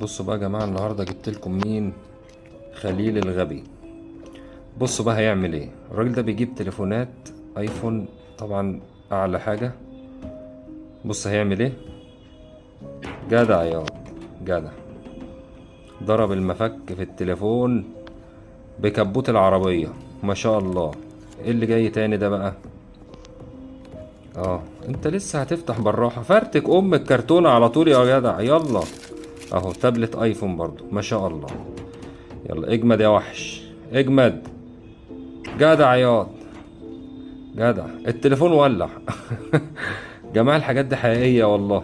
بصوا بقى يا جماعة، النهاردة جبت لكم مين؟ خليل الغبي. بصوا بقى هيعمل ايه. الراجل ده بيجيب تليفونات ايفون طبعا، اعلى حاجة. بص هيعمل ايه. جدع يا جدع، ضرب المفك في التليفون بكبوت العربية. ما شاء الله. ايه اللي جاي تاني ده بقى؟ انت لسه هتفتح بالراحة، فرتك ام الكرتونة على طول يا جدع. يلا اهو تابلت ايفون برضو، ما شاء الله. يلا اجمد يا وحش، اجمد. جدع ياض، جدع. التليفون ولع. جماعة الحاجات دي حقيقية والله.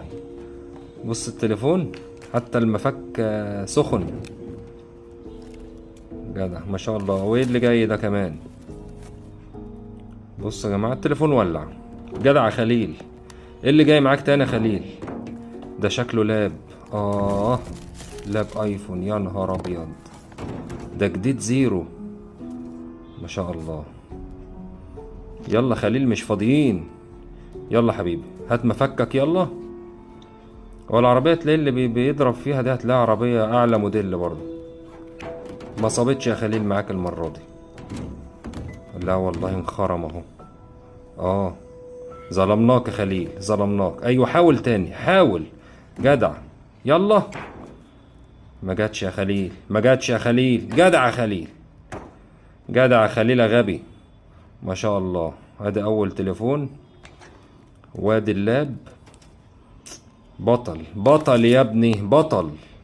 بص التليفون حتى المفك سخن. جدع ما شاء الله. وايه اللي جاي ده كمان؟ بص يا جماعة التليفون ولع. جدع يا خليل. ايه اللي جاي معاك تاني يا خليل؟ ده شكله لاب. اه، لاب ايفون. يا نهار ابيض، ده جديد زيرو. ما شاء الله. يلا خليل مش فاضيين. يلا حبيبي هات مفكك يلا. والعربية تلاقي اللي بيضرب فيها دي هتلاقي عربية أعلى موديل برضه. ما صابتش يا خليل معاك المرة دي. لا والله انخرم اهو. اه، ظلمناك يا خليل، ظلمناك. ايوه حاول تاني، حاول. جدع. يلا. ما جاتش يا خليل، ما جاتش يا خليل. جدع يا خليل، جدع يا خليل يا غبي. ما شاء الله. ادي اول تليفون وادي اللاب. بطل بطل يا ابني، بطل.